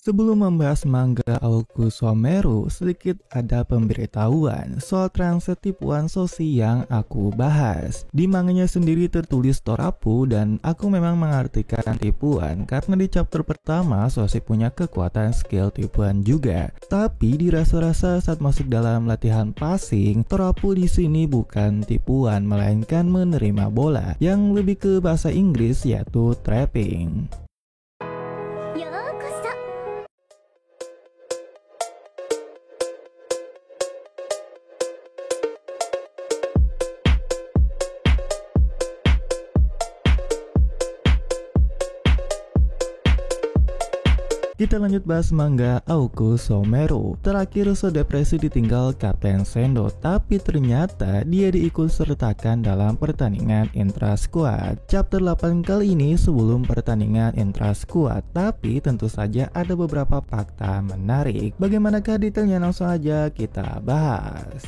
Sebelum membahas manga Aoku Someru, sedikit ada pemberitahuan soal translate tipuan Soshi yang aku bahas. Di manganya sendiri tertulis Torapu dan aku memang mengartikan tipuan karena di chapter pertama Soshi punya kekuatan skill tipuan juga. Tapi dirasa-rasa saat masuk dalam latihan passing, Torapu di sini bukan tipuan melainkan menerima bola yang lebih ke bahasa Inggris yaitu trapping. Kita lanjut bahas manga Aoku Someru. Terakhir So depresi ditinggal Kapten Sendo, tapi ternyata dia diikut sertakan dalam pertandingan intra squad. Chapter 8 kali ini sebelum pertandingan intra squad, tapi tentu saja ada beberapa fakta menarik. Bagaimanakah detailnya, langsung aja kita bahas.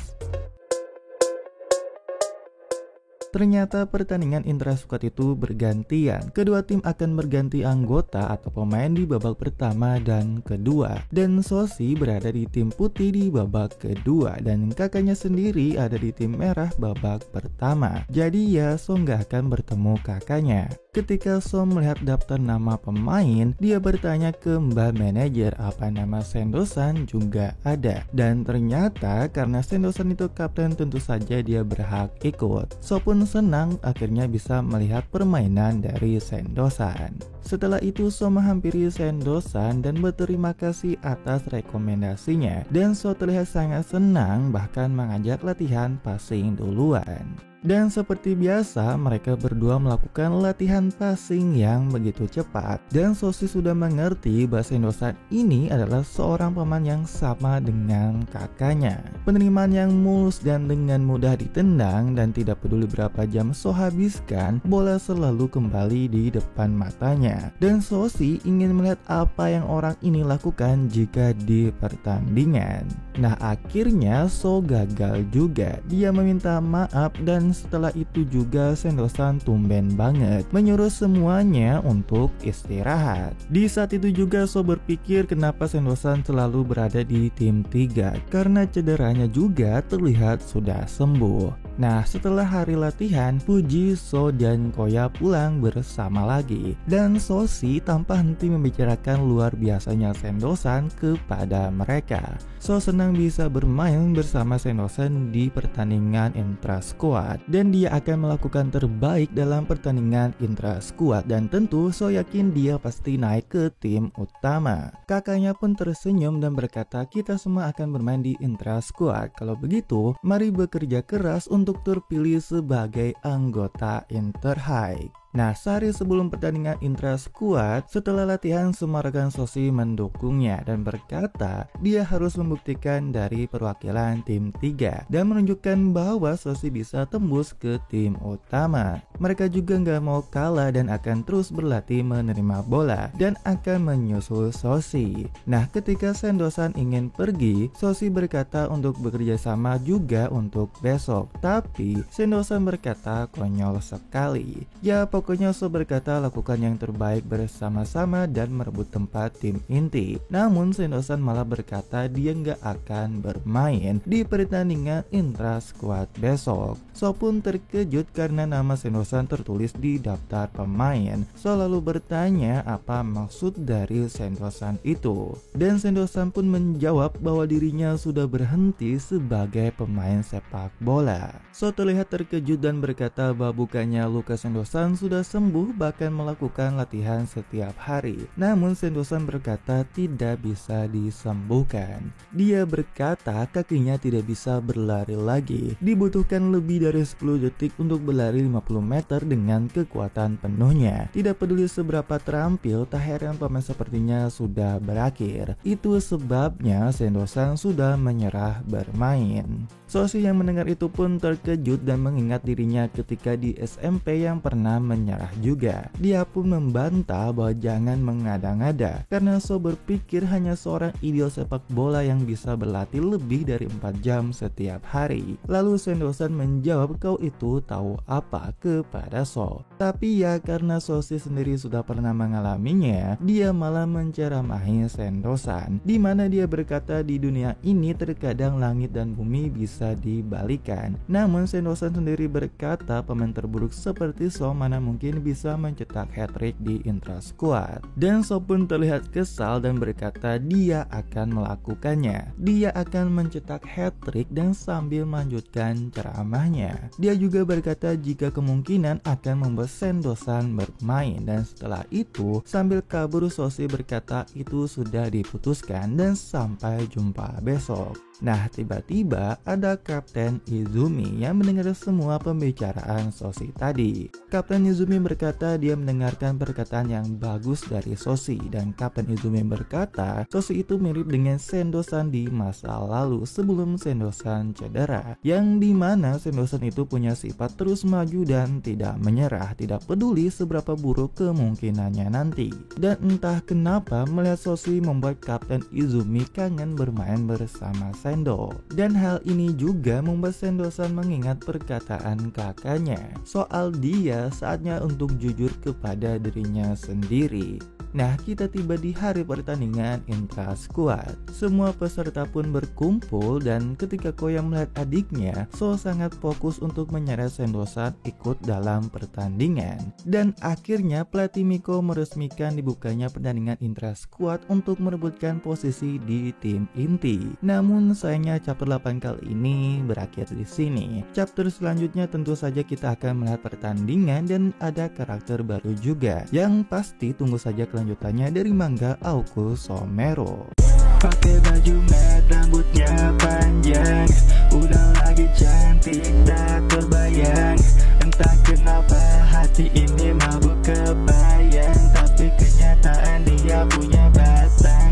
Ternyata pertandingan intra-squad itu bergantian. Kedua tim akan berganti anggota atau pemain di babak pertama dan kedua. Dan Soshi berada di tim putih di babak kedua dan kakaknya sendiri ada di tim merah babak pertama. Jadi ya So nggak akan bertemu kakaknya. Ketika So melihat daftar nama pemain, dia bertanya ke mbak manajer apa nama Sendo-san juga ada. Dan ternyata karena Sendo-san itu kapten, tentu saja dia berhak ikut. So pun senang akhirnya bisa melihat permainan dari Sendo-san. Setelah itu So menghampiri Sendo-san dan berterima kasih atas rekomendasinya. Dan So terlihat sangat senang, bahkan mengajak latihan passing duluan. Dan seperti biasa mereka berdua melakukan latihan passing yang begitu cepat. Dan Soshi sudah mengerti bahwa Sendo-san ini adalah seorang pemain yang sama dengan kakaknya. Penerimaan yang mulus dan dengan mudah ditendang, dan tidak peduli berapa jam So habiskan, bola selalu kembali di depan matanya. Dan Soshi ingin melihat apa yang orang ini lakukan jika di pertandingan. Nah akhirnya So gagal juga. Dia meminta maaf dan setelah itu juga Sendo-san tumben banget menyuruh semuanya untuk istirahat. Di saat itu juga So berpikir kenapa Sendo-san selalu berada di tim 3 karena cederanya juga terlihat sudah sembuh. Nah setelah hari latihan, Fuji, So, dan Koya pulang bersama lagi. Dan Soshi tanpa henti membicarakan luar biasanya Sendo-san kepada mereka. So senang bisa bermain bersama Sendo-san di pertandingan intra squad, dan dia akan melakukan terbaik dalam pertandingan intra squad, dan tentu So yakin dia pasti naik ke tim utama. Kakaknya pun tersenyum dan berkata kita semua akan bermain di intra squad. Kalau begitu mari bekerja keras untuk terpilih sebagai anggota Inter High. Nah, sehari sebelum pertandingan intra squad, setelah latihan semua rekan Soshi mendukungnya dan berkata dia harus membuktikan dari perwakilan tim 3 dan menunjukkan bahwa Soshi bisa tembus ke tim utama. Mereka juga nggak mau kalah dan akan terus berlatih menerima bola dan akan menyusul Soshi. Nah, ketika Sendo-san ingin pergi, Soshi berkata untuk bekerja sama juga untuk besok. Tapi Sendo-san berkata konyol sekali. Ya pokoknya So berkata lakukan yang terbaik bersama-sama dan merebut tempat tim inti. Namun Sendo-san malah berkata dia nggak akan bermain di pertandingan intra squad besok. So pun terkejut karena nama Sendo-san tertulis di daftar pemain. So lalu bertanya apa maksud dari Sendo-san itu. Dan Sendo-san pun menjawab bahwa dirinya sudah berhenti sebagai pemain sepak bola. So terlihat terkejut dan berkata bahwa bukannya luka Sendo-san sudah sembuh, bahkan melakukan latihan setiap hari. Namun Sendo-san berkata tidak bisa disembuhkan. Dia berkata kakinya tidak bisa berlari lagi. Dibutuhkan lebih dari 10 detik untuk berlari 50 meter dengan kekuatan penuhnya. Tidak peduli seberapa terampil, tak heran pemain sepertinya sudah berakhir. Itu sebabnya Sendo-san sudah menyerah bermain. Soshi yang mendengar itu pun terkejut dan mengingat dirinya ketika di SMP yang pernah menyerah juga. Dia pun membantah bahwa jangan mengada-ngada karena So berpikir hanya seorang idol sepak bola yang bisa berlatih lebih dari 4 jam setiap hari. Lalu Sendosan menjawab kau itu tahu apa kepada So. Tapi ya karena Sosi sendiri sudah pernah mengalaminya, dia malah menceramahi Sendosan, di mana dia berkata di dunia ini terkadang langit dan bumi bisa dibalikan. Namun Sendosan sendiri berkata pemain terburuk seperti So mana mungkin bisa mencetak hat-trick di intra squad. Dan So pun terlihat kesal dan berkata dia akan melakukannya. Dia akan mencetak hat-trick dan sambil melanjutkan ceramahnya. Dia juga berkata jika kemungkinan akan membuat Sendosan bermain, dan setelah itu sambil kabur Sosi berkata itu sudah diputuskan dan sampai jumpa besok. Nah, tiba-tiba ada Kapten Izumi yang mendengar semua pembicaraan Sosi tadi. Kapten Izumi berkata dia mendengarkan perkataan yang bagus dari Sosi, dan Kapten Izumi berkata Sosi itu mirip dengan Sendosan di masa lalu sebelum Sendosan cedera, yang dimana Sendosan itu punya sifat terus maju dan tidak menyerah, tidak peduli seberapa buruk kemungkinannya nanti. Dan entah kenapa melihat Sosi membuat Kapten Izumi kangen bermain bersama Sendo. Dan hal ini juga membuat Sendosan mengingat perkataan kakaknya soal dia saatnya untuk jujur kepada dirinya sendiri. Nah, kita tiba di hari pertandingan intra squad. Semua peserta pun berkumpul dan ketika Koya melihat adiknya, So sangat fokus untuk menyeret Sendosan ikut dalam pertandingan. Dan akhirnya pelatih Miko meresmikan dibukanya pertandingan intra squad untuk merebutkan posisi di tim inti. Namun sayangnya chapter 8 kali ini berakhir di sini. Chapter selanjutnya tentu saja kita akan melihat pertandingan dan ada karakter baru juga. Yang pasti tunggu saja kelanjutannya dari manga Aoku Somero. Pakai baju mat, rambutnya panjang, udah lagi cantik tak terbayang. Entah kenapa hati ini mabuk kebayang, tapi kenyataan dia punya batang.